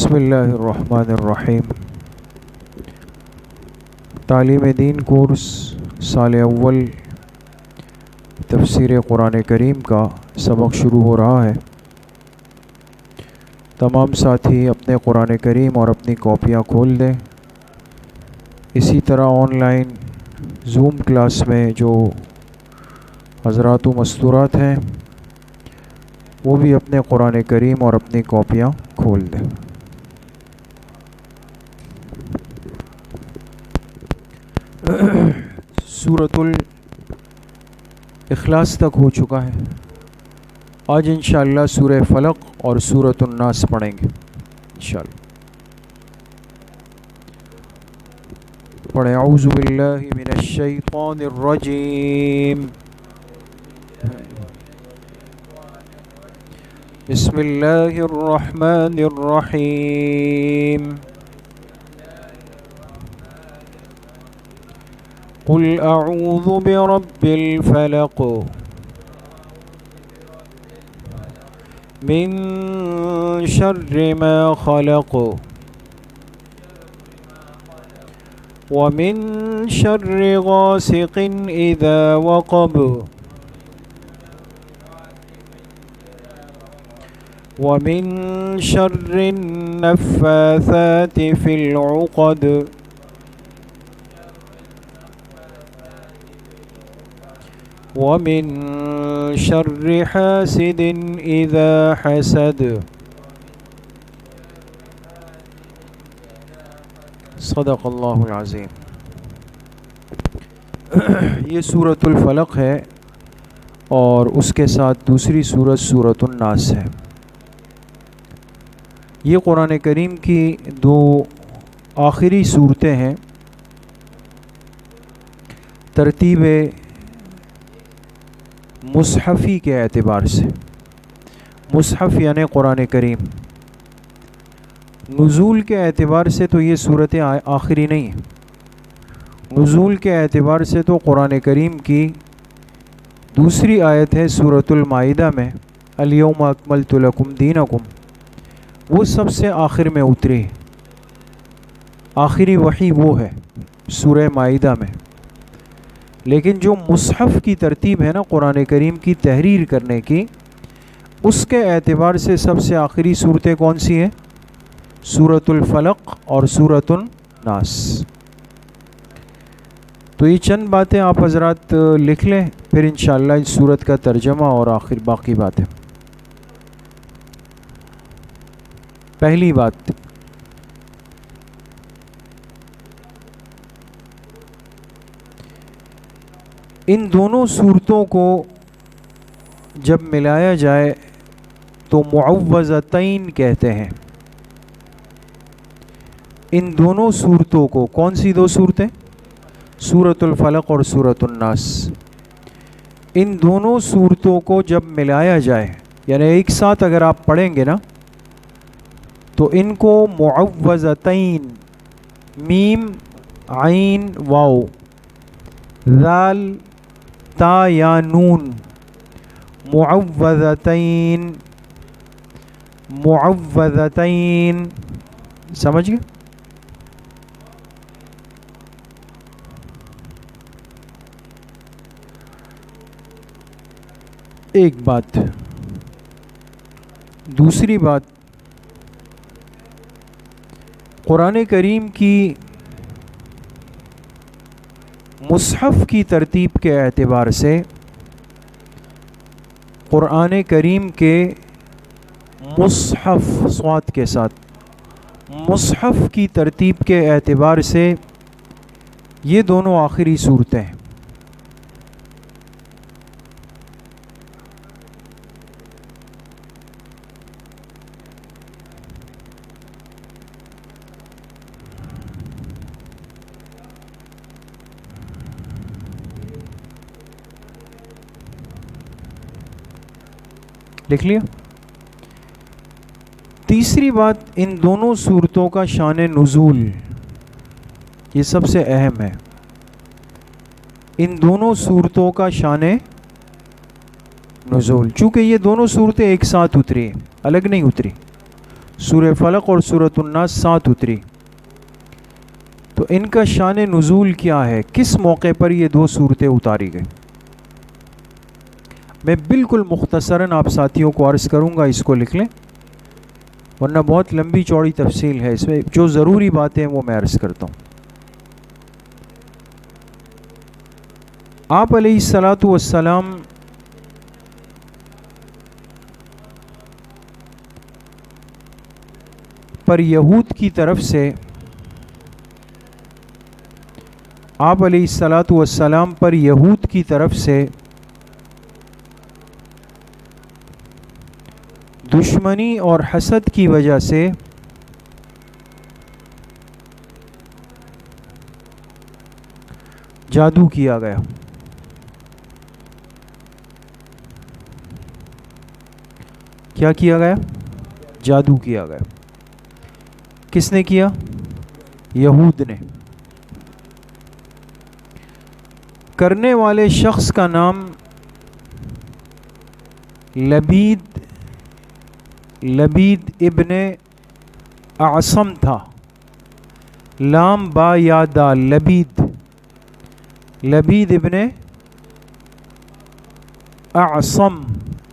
بسم اللہ الرحمن الرحیم۔ تعلیم دین کورس سال اول تفسیر قرآن کریم کا سبق شروع ہو رہا ہے۔ تمام ساتھی اپنے قرآن کریم اور اپنی کاپیاں کھول دیں۔ اسی طرح آن لائن زوم کلاس میں جو حضرات و مستورات ہیں وہ بھی اپنے قرآن کریم اور اپنی کاپیاں کھول دیں۔ سورۃ الاخلاص تک ہو چکا ہے۔ آج انشاءاللہ سورہ فلق اور سورۃ الناس پڑھیں گے انشاءاللہ۔ پڑھیں اعوذ باللہ من الشیطان الرجیم، بسم اللہ الرحمن الرحیم۔ قل اعوذ برب الفلق من شر ما خلق ومن شر غاسق اذا وقب ومن شر النفاثات في العقد ومن شر حاسد اذا حسد۔ صدق اللہ العظیم۔ یہ سورۃ الفلق ہے اور اس کے ساتھ دوسری سورت سورۃ الناس ہے۔ یہ قرآن کریم کی دو آخری صورتیں ہیں ترتیب مصحفی کے اعتبار سے۔ مصحف یعنی قرآن کریم، نزول کے اعتبار سے تو یہ صورتیں آخری نہیں ہیں۔ نزول کے اعتبار سے تو قرآن کریم کی دوسری آیت ہے سورۃ المائدہ میں، الیوم اکملت لکم دینکم، وہ سب سے آخر میں اتری، آخری وحی وہ ہے سورہ مائدہ میں۔ لیکن جو مصحف کی ترتیب ہے نا قرآن کریم کی تحریر کرنے کی، اس کے اعتبار سے سب سے آخری صورتیں کون سی ہیں؟ سورۃ الفلق اور سورۃ الناس۔ تو یہ چند باتیں آپ حضرات لکھ لیں، پھر انشاءاللہ اس سورت کا ترجمہ اور آخر باقی باتیں۔ پہلی بات، ان دونوں صورتوں کو جب ملایا جائے تو معوذتین کہتے ہیں۔ ان دونوں صورتوں کو، کون سی دو صورتیں؟ سورۃ الفلق اور سورۃ الناس۔ ان دونوں صورتوں کو جب ملایا جائے، یعنی ایک ساتھ اگر آپ پڑھیں گے نا، تو ان کو معوذتین، میم عین واو ذال تا یا نون، معوذتین، معوذتین، سمجھ گئے؟ ایک بات۔ دوسری بات، قرآن کریم کی مصحف کی ترتیب کے اعتبار سے قرآن کریم کے مصحف صاد کے ساتھ مصحف کی ترتیب کے اعتبار سے یہ دونوں آخری صورتیں ہیں۔ لکھ لیا؟ تیسری بات، ان دونوں صورتوں کا شان نزول یہ سب سے اہم ہے۔ ان دونوں صورتوں کا شان نزول، چونکہ یہ دونوں صورتیں ایک ساتھ اتری، الگ نہیں اتری، سورہ فلق اور سورۃ الناس ساتھ اتری. تو ان کا شان نزول کیا ہے, کس موقع پر یہ دو صورتیں اتاری گئی؟ میں بالکل مختصراً آپ ساتھیوں کو عرض کروں گا, اس کو لکھ لیں, ورنہ بہت لمبی چوڑی تفصیل ہے اس میں. جو ضروری باتیں ہیں وہ میں عرض کرتا ہوں. آپ علیہ الصلاۃ والسلام پر یہود کی طرف سے آپ علیہ الصلاۃ والسلام پر یہود کی طرف سے دشمنی اور حسد کی وجہ سے جادو کیا گیا. کیا کیا گیا؟ جادو کیا گیا. کس نے کیا؟ یہود نے. کرنے والے شخص کا نام لبید ابن اعصم تھا. لام با یا دال, لبید ابن اعصم,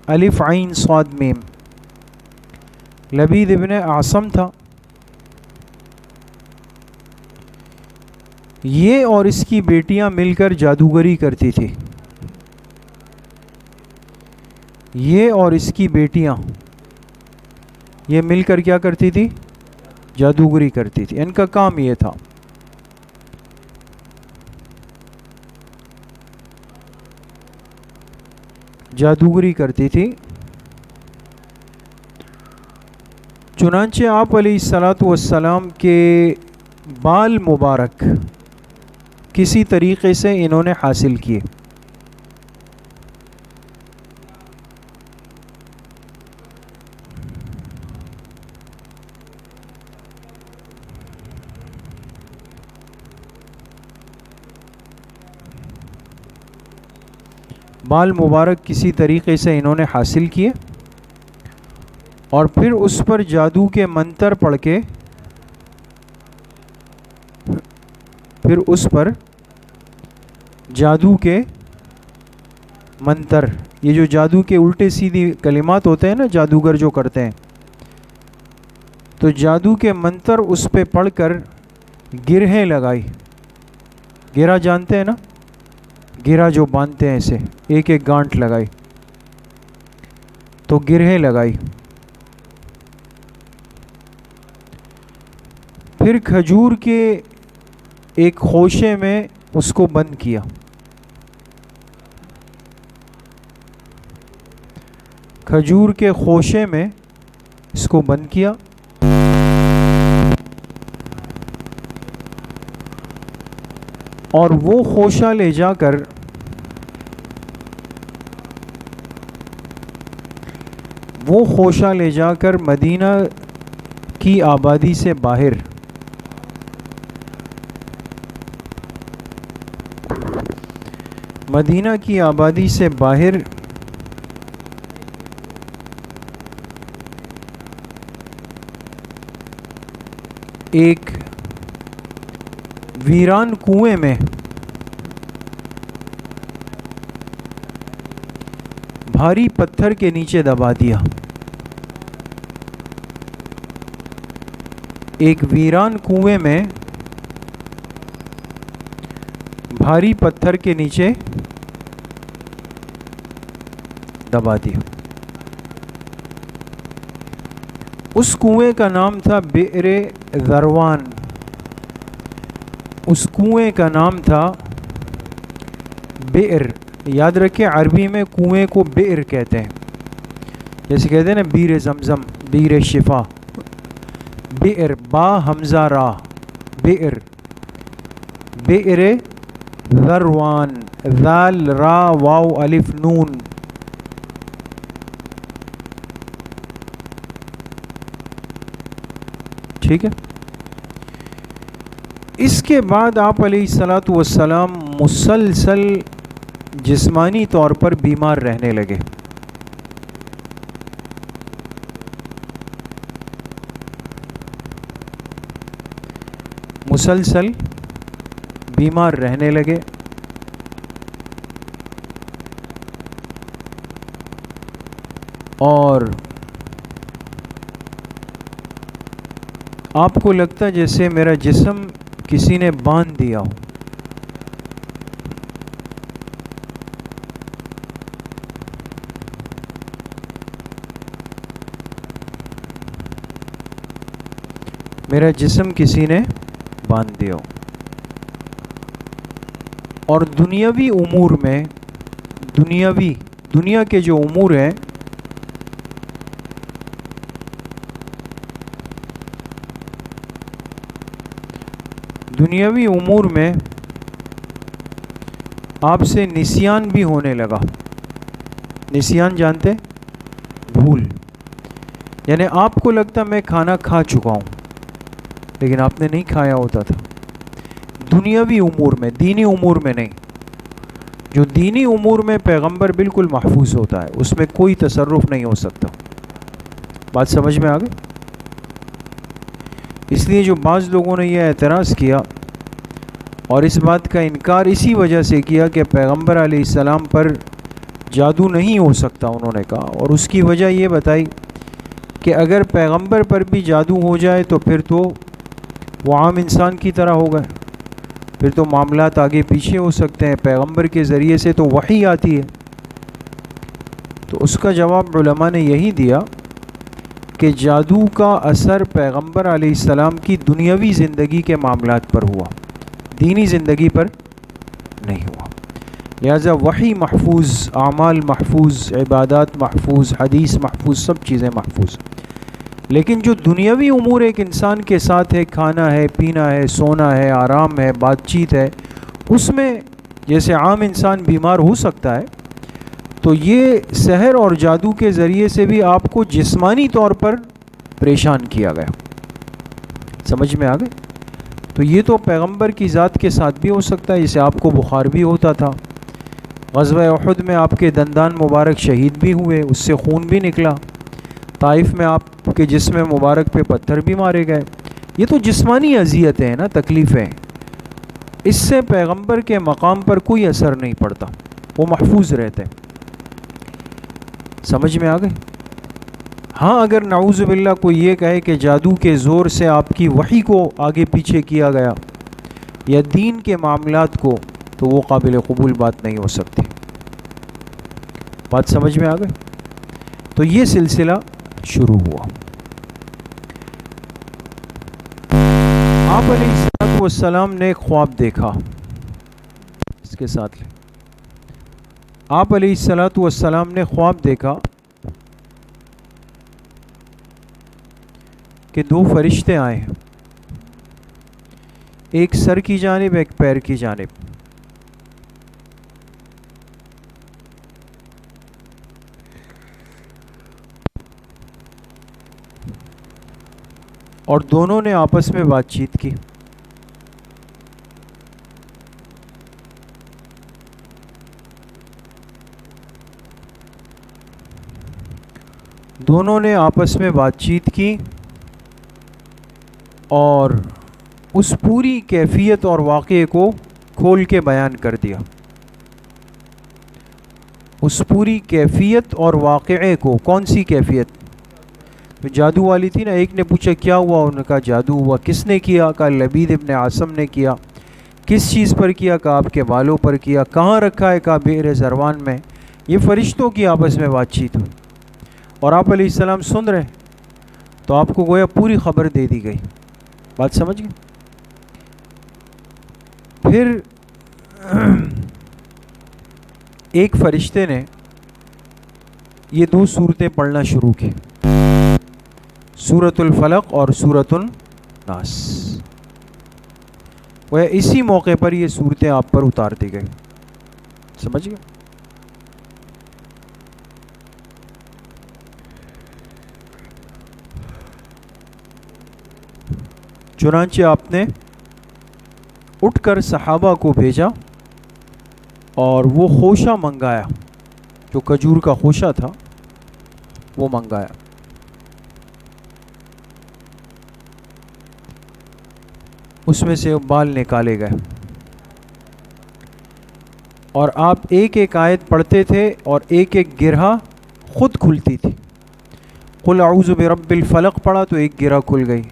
الف عین صاد میم. لبید ابن اعصم تھا. یہ اور اس کی بیٹیاں مل کر جادوگری کرتی تھی. یہ اور اس کی بیٹیاں یہ مل کر کیا کرتی تھی؟ جادوگری کرتی تھی. ان کا کام یہ تھا. جادوگری کرتی تھی. چنانچہ آپ علیہ الصلاۃ والسلام کے بال مبارک کسی طریقے سے انہوں نے حاصل کیے. بال مبارک کسی طریقے سے انہوں نے حاصل کیے اور پھر اس پر جادو کے منتر پڑھ کے پھر اس پر جادو کے منتر, یہ جو جادو کے الٹے سیدھی کلمات ہوتے ہیں نا جادوگر جو کرتے ہیں, تو جادو کے منتر اس پہ پڑھ کر گرہیں لگائی. گرہ جانتے ہیں نا, گرہ جو باندھتے ہیں ایسے ایک ایک گانٹھ لگائی, تو گرہیں لگائی. پھر کھجور کے ایک خوشے میں اس کو بند کیا. کھجور کے خوشے میں اس کو بند کیا اور وہ خوشہ لے جا کر مدینہ کی آبادی سے باہر ایک ویران کنویں میں بھاری پتھر کے نیچے دبا دیا. ایک ویران کنویں میں بھاری پتھر کے نیچے دبا دیا. اس کنویں کا نام تھا بئر ذروان. اس کنویں کا نام تھا بئر. یاد رکھیں عربی میں کنویں کو بئر کہتے ہیں, جیسے کہتے ہیں نا بیر زمزم, بیر شفا. بئر با حمزہ را, بئر. بئر ذروان, ذال را واو الف نون. ٹھیک ہے. اس کے بعد آپ علیہ الصلاۃ والسلام مسلسل جسمانی طور پر بیمار رہنے لگے. مسلسل بیمار رہنے لگے، اور آپ کو لگتا جیسے میرا جسم کسی نے باندھ دیا ہو۔ میرا جسم کسی نے باندھ دیا ہو، اور دنیاوی امور میں دنیا کے جو امور ہیں دنیاوی امور میں آپ سے نسیان بھی ہونے لگا۔ نسیان جانتے؟ بھول، یعنی آپ کو لگتا میں کھانا کھا چکا ہوں لیکن آپ نے نہیں کھایا ہوتا تھا۔ دنیاوی امور میں، دینی امور میں نہیں۔ جو دینی امور میں پیغمبر بالکل محفوظ ہوتا ہے، اس میں کوئی تصرف نہیں ہو سکتا۔ بات سمجھ میں آ گئی؟ اس لیے جو بعض لوگوں نے یہ اعتراض کیا اور اس بات کا انکار اسی وجہ سے کیا کہ پیغمبر علیہ السلام پر جادو نہیں ہو سکتا، انہوں نے کہا، اور اس کی وجہ یہ بتائی کہ اگر پیغمبر پر بھی جادو ہو جائے تو پھر تو وہ عام انسان کی طرح ہو گئے، پھر تو معاملات آگے پیچھے ہو سکتے ہیں۔ پیغمبر کے ذریعے سے تو وحی آتی ہے۔ تو اس کا جواب علماء نے یہی دیا کہ جادو کا اثر پیغمبر علیہ السلام کی دنیاوی زندگی کے معاملات پر ہوا، دینی زندگی پر نہیں ہوا۔ لہذا وحی محفوظ، اعمال محفوظ، عبادات محفوظ، حدیث محفوظ، سب چیزیں محفوظ۔ لیکن جو دنیاوی امور ایک انسان کے ساتھ ہے، کھانا ہے، پینا ہے، سونا ہے، آرام ہے، بات چیت ہے، اس میں جیسے عام انسان بیمار ہو سکتا ہے، تو یہ سحر اور جادو کے ذریعے سے بھی آپ کو جسمانی طور پر پریشان کیا گیا۔ سمجھ میں آ گئے؟ تو یہ تو پیغمبر کی ذات کے ساتھ بھی ہو سکتا ہے، جسے آپ کو بخار بھی ہوتا تھا، غزوہ احد میں آپ کے دندان مبارک شہید بھی ہوئے، اس سے خون بھی نکلا، طائف میں آپ کے جسم مبارک پہ پتھر بھی مارے گئے۔ یہ تو جسمانی اذیتیں ہیں نا، تکلیفیں، اس سے پیغمبر کے مقام پر کوئی اثر نہیں پڑتا، وہ محفوظ رہتے ہیں۔ سمجھ میں آ گئے؟ ہاں اگر نعوذ باللہ کوئی یہ کہے کہ جادو کے زور سے آپ کی وحی کو آگے پیچھے کیا گیا یا دین کے معاملات کو، تو وہ قابل قبول بات نہیں ہو سکتی۔ بات سمجھ میں آ گئی؟ تو یہ سلسلہ شروع ہوا۔ آپ علیہ السلام نے ایک خواب دیکھا، اس کے ساتھ لیں۔ آپ علیہ السلام نے خواب دیکھا کہ دو فرشتے آئے ہیں، ایک سر کی جانب، ایک پیر کی جانب۔ اور دونوں نے آپس میں بات چیت کی۔ دونوں نے آپس میں بات چیت کی اور اس پوری کیفیت اور واقعے کو کھول کے بیان کر دیا۔ اس پوری کیفیت اور واقعے کو، کون سی کیفیت؟ تو جادو والی تھی نا، ایک نے پوچھا کیا ہوا، انہوں نے کہا جادو ہوا۔ کس نے کیا؟ کہا لبید ابن عاصم نے کیا۔ کس چیز پر کیا؟ کہا آپ کے بالوں پر کیا۔ کہاں رکھا ہے؟ کہا بئر زروان میں۔ یہ فرشتوں کی آپس میں بات چیت ہوئی اور آپ علیہ السلام سن رہے، تو آپ کو گویا پوری خبر دے دی گئی۔ بات سمجھ گئے؟ پھر ایک فرشتے نے یہ دو صورتیں پڑھنا شروع کی، سورۃ الفلق اور سورۃ الناس۔ وہ اسی موقع پر یہ صورتیں آپ پر اتار دی گئی۔ سمجھ گئے؟ چنانچہ آپ نے اٹھ کر صحابہ کو بھیجا اور وہ خوشہ منگایا، جو کھجور کا خوشہ تھا وہ منگایا۔ اس میں سے بال نکالے گئے، اور آپ ایک ایک آیت پڑھتے تھے اور ایک ایک گرہ خود کھلتی تھی۔ قل اعوذ برب الفلق پڑھا تو ایک گرہ کھل گئی،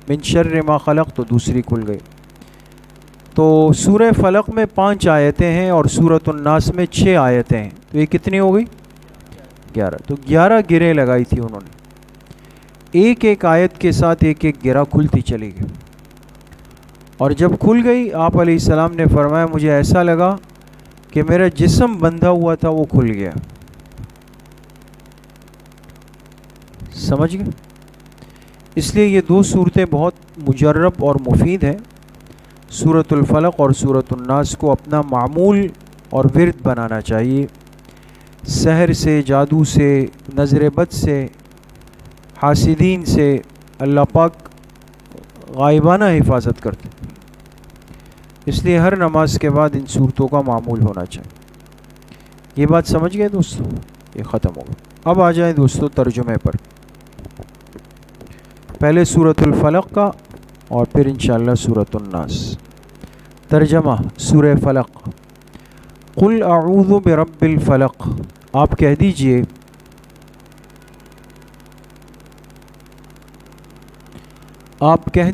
من شر ما خلق تو دوسری کھل گئی۔ تو سورہ فلق میں 5 آیتیں ہیں اور سورۃ الناس میں 6 آیتیں ہیں، تو یہ کتنی ہو گئی؟ 11۔ تو 11 گرہیں لگائی تھی انہوں نے، ایک ایک آیت کے ساتھ ایک ایک گرہ کھلتی چلی گئی، اور جب کھل گئی آپ علیہ السلام نے فرمایا مجھے ایسا لگا کہ میرا جسم بندھا ہوا تھا وہ کھل گیا۔ سمجھ گئے؟ اس لیے یہ 2 صورتیں بہت مجرب اور مفید ہیں۔ سورۃ الفلق اور سورۃ الناس کو اپنا معمول اور ورد بنانا چاہیے۔ سحر سے، جادو سے، نظر بد سے، حاسدین سے اللہ پاک غائبانہ حفاظت کرتے ہیں، اس لیے ہر نماز کے بعد ان صورتوں کا معمول ہونا چاہیے۔ یہ بات سمجھ گئے دوستو؟ یہ ختم ہوگا۔ اب آ جائیں دوستو ترجمے پر، پہلے سورۃ الفلق کا اور پھر انشاءاللہ سورۃ الناس۔ ترجمہ سورہ فلق۔ قل اعوذ برب الفلق، آپ کہہ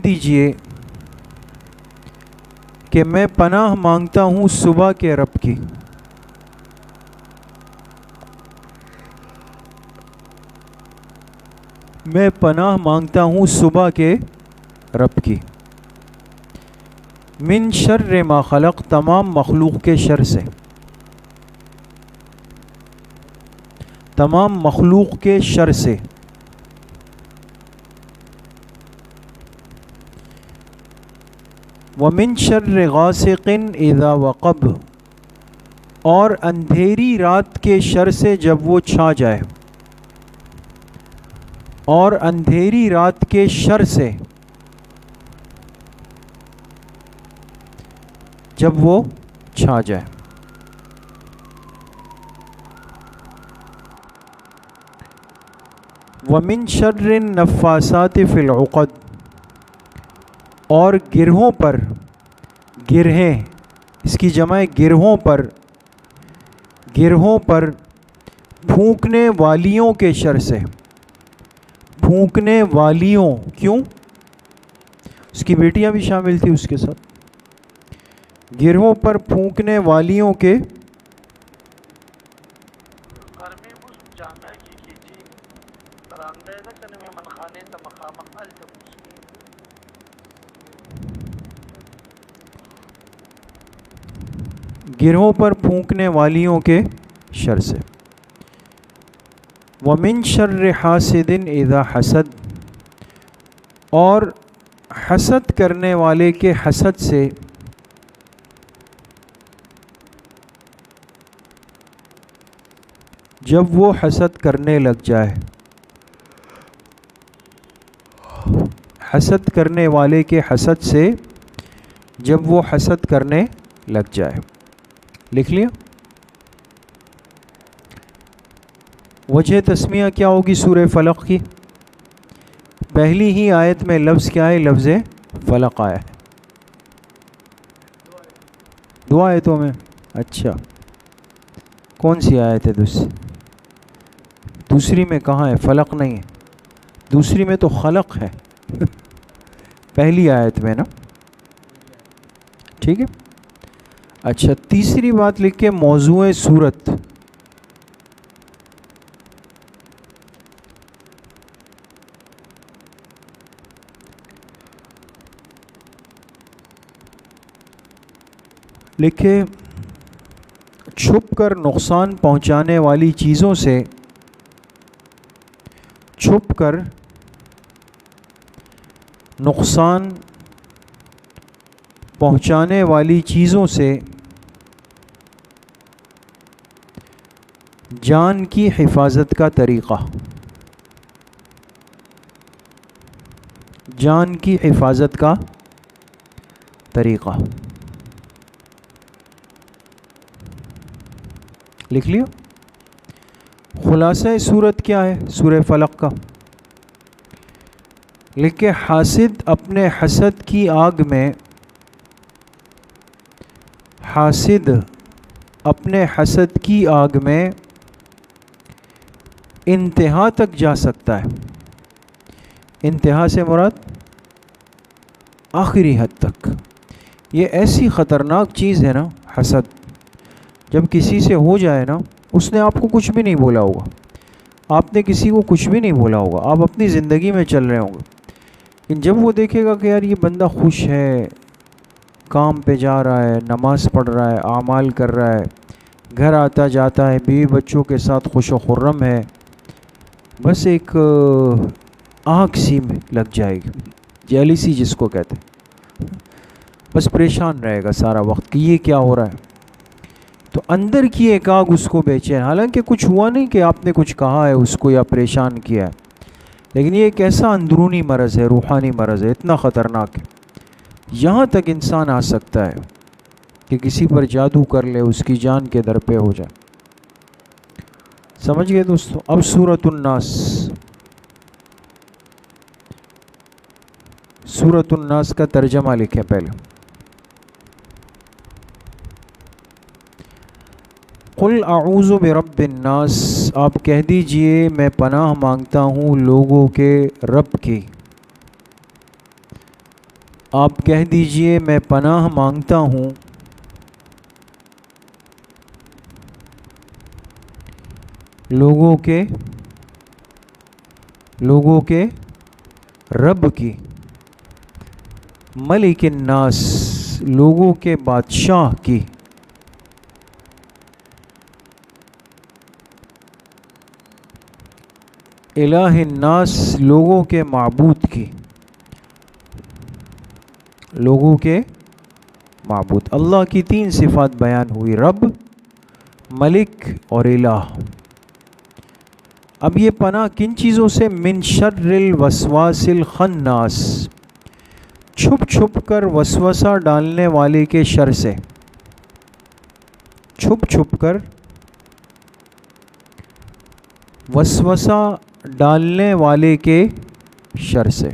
دیجئے کہ میں پناہ مانگتا ہوں صبح کے رب کی۔ میں پناہ مانگتا ہوں صبح کے رب کی، من شر ما خلق، تمام مخلوق کے شر سے، تمام مخلوق کے شر سے، ومن شر غاسق اذا وقب، اور اندھیری رات کے شر سے جب وہ چھا جائے، اور اندھیری رات کے شر سے جب وہ چھا جائے۔ ومن شر النفاثات فی العقد، اور گرہوں پر، گرہیں اس کی جمع گرہوں پر، گرہوں پر پھونکنے والیوں کے شر سے، پھونکنے والیوں، کیوں؟ اس کی بیٹیاں بھی شامل تھی اس کے ساتھ۔ گرہوں پر پھونکنے والیوں کے گرہوں پر پھونکنے والیوں کے شر سے۔ ومن شر حاسد اذا حسد، اور حسد کرنے والے کے حسد سے، جب وہ حسد کرنے لگ جائے، حسد کرنے والے کے حسد سے جب وہ حسد کرنے لگ جائے۔ لکھ لیا؟ وجہ تسمیہ کیا ہوگی سورہ فلق کی؟ پہلی ہی آیت میں لفظ کیا ہے؟ لفظ فلق آیا ہے 2 آیتوں میں۔ اچھا، کون سی آیت ہے دوسری میں کہاں ہے؟ فلق نہیں ہے، دوسری میں تو خلق ہے پہلی آیت میں نا، ٹھیک ہے۔ اچھا، تیسری بات لکھ کے موضوع سورت، لکھے چھپ کر نقصان پہنچانے والی چیزوں سے، چھپ کر نقصان پہنچانے والی چیزوں سے جان کی حفاظت کا طریقہ، جان کی حفاظت کا طریقہ لکھ لیا۔ خلاصہ صورت کیا ہے سورہ فلق کا؟ لکھ کے حاسد اپنے حسد کی آگ میں حاسد اپنے حسد کی آگ میں انتہا تک جا سکتا ہے. انتہا سے مراد آخری حد تک. یہ ایسی خطرناک چیز ہے نا حسد. جب کسی سے ہو جائے نا، اس نے آپ کو کچھ بھی نہیں بولا ہوگا، آپ نے کسی کو کچھ بھی نہیں بولا ہوگا، آپ اپنی زندگی میں چل رہے ہوں گے، لیکن جب وہ دیکھے گا کہ یار یہ بندہ خوش ہے، کام پہ جا رہا ہے، نماز پڑھ رہا ہے، اعمال کر رہا ہے، گھر آتا جاتا ہے، بیوی بچوں کے ساتھ خوش و خرم ہے، بس ایک آنکھ سی میں لگ جائے گی، جیلیسی جس کو کہتے ہیں، بس پریشان رہے گا سارا وقت کہ یہ کیا ہو رہا ہے. تو اندر کی ایک آگ اس کو بے چین، حالانکہ کچھ ہوا نہیں کہ آپ نے کچھ کہا ہے اس کو یا پریشان کیا ہے، لیکن یہ ایک ایسا اندرونی مرض ہے، روحانی مرض ہے، اتنا خطرناک ہے. یہاں تک انسان آ سکتا ہے کہ کسی پر جادو کر لے، اس کی جان کے در پہ ہو جائے. سمجھ گئے دوستو؟ اب سورۃ الناس. سورۃ الناس کا ترجمہ لکھیں پہلے. قل اعوذ برب الناس، آپ کہہ دیجئے میں پناہ مانگتا ہوں لوگوں کے رب کی. آپ کہہ دیجئے میں پناہ مانگتا ہوں لوگوں کے رب کی. ملک الناس، لوگوں کے بادشاہ کی. الہ الناس، لوگوں کے معبود کی. لوگوں کے معبود. اللہ کی 3 صفات بیان ہوئی، رب، ملک اور الہ. اب یہ پناہ کن چیزوں سے؟ من شر الوسواس الخناس، چھپ چھپ کر وسوسہ ڈالنے والے کے شر سے. چھپ چھپ کر وسوسہ ڈالنے والے کے شر سے.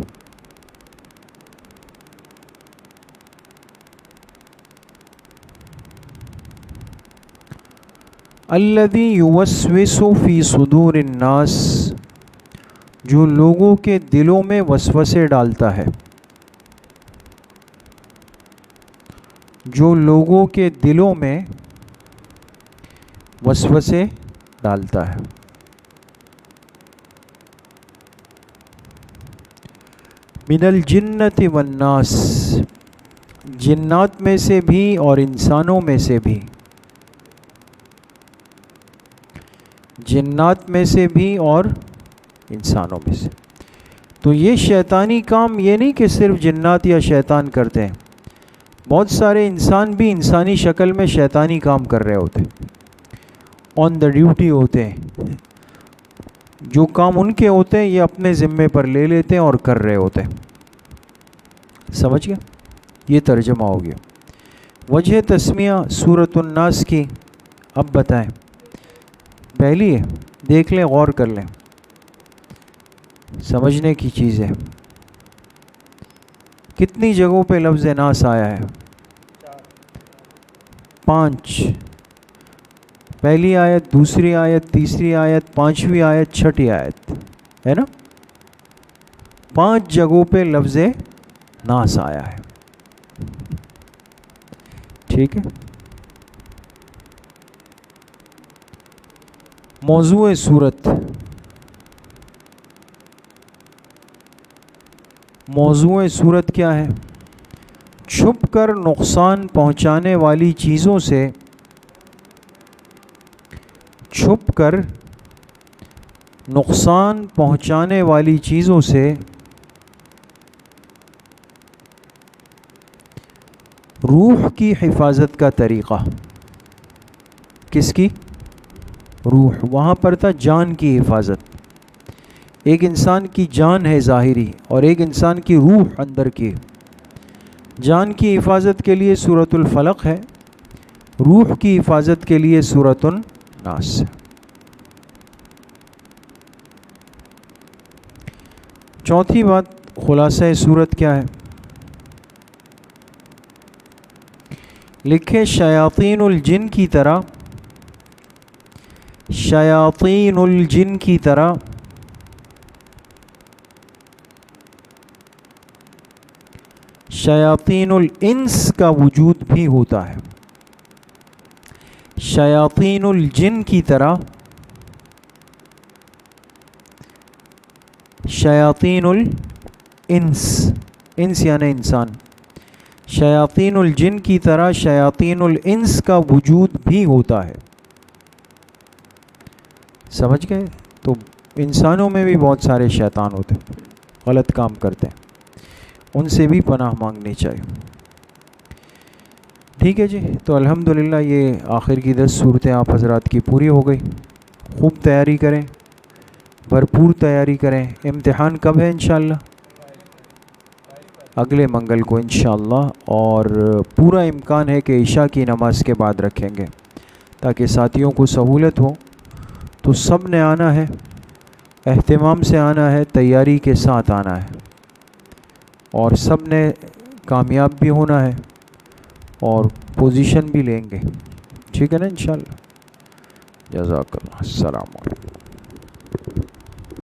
الذی یوسوس فی صدور الناس، جو لوگوں کے دلوں میں وسوسے ڈالتا ہے. جو لوگوں کے دلوں میں وسوسے ڈالتا ہے. من الجنت والناس، جنات میں سے بھی اور انسانوں میں سے بھی. جنات میں سے بھی اور انسانوں میں سے. تو یہ شیطانی کام یہ نہیں کہ صرف جنات یا شیطان کرتے ہیں، بہت سارے انسان بھی انسانی شکل میں شیطانی کام کر رہے ہوتے ہیں، آن دا ڈیوٹی ہوتے ہیں. جو کام ان کے ہوتے ہیں یہ اپنے ذمے پر لے لیتے ہیں اور کر رہے ہوتے ہیں. سمجھ گئے؟ یہ ترجمہ ہو گیا. وجہ تسمیہ سورۃ الناس کی اب بتائیں. پہلی ہے، دیکھ لیں، غور کر لیں، سمجھنے کی چیز ہے. کتنی جگہوں پہ لفظ ناس آیا ہے؟ 5. پہلی آیت، دوسری آیت، تیسری آیت، 5ویں آیت، 6ٹھی آیت، ہے نا؟ 5 جگہوں پہ لفظ ناس آیا ہے. ٹھیک ہے. موضوع سورت. موضوع سورت کیا ہے؟ چھپ کر نقصان پہنچانے والی چیزوں سے، چھپ کر نقصان پہنچانے والی چیزوں سے روح کی حفاظت کا طریقہ. کس کی؟ روح. وہاں پر تھا جان کی حفاظت. ایک انسان کی جان ہے ظاہری اور ایک انسان کی روح اندر کی. جان کی حفاظت کے لیے سورۃ الفلق ہے، روح کی حفاظت کے لیے سورۃ الناس ہے. چوتھی بات، خلاصہ سورت کیا ہے؟ لکھیں شیاطین الجن کی طرح، شیاطین الجن کی طرح شیاطین الانس کا وجود بھی ہوتا ہے۔ شیاطین الجن کی طرح شیاطین الانس، انس یعنی انسان، شیاطین الجن کی طرح شیاطین الانس کا وجود بھی ہوتا ہے۔ سمجھ گئے؟ تو انسانوں میں بھی بہت سارے شیطان ہوتے ہیں، غلط کام کرتے ہیں، ان سے بھی پناہ مانگنی چاہیے۔ ٹھیک ہے جی، تو الحمدللہ یہ آخر کی 10 صورتیں آپ حضرات کی پوری ہو گئی۔ خوب تیاری کریں، بھرپور تیاری کریں۔ امتحان کب ہے انشاءاللہ؟ اگلے منگل کو انشاءاللہ، اور پورا امکان ہے کہ عشاء کی نماز کے بعد رکھیں گے تاکہ ساتھیوں کو سہولت ہو۔ تو سب نے آنا ہے، اہتمام سے آنا ہے، تیاری کے ساتھ آنا ہے، اور سب نے کامیاب بھی ہونا ہے اور پوزیشن بھی لیں گے۔ ٹھیک ہے نا انشاءاللہ؟ جزاک اللہ، السلام علیکم۔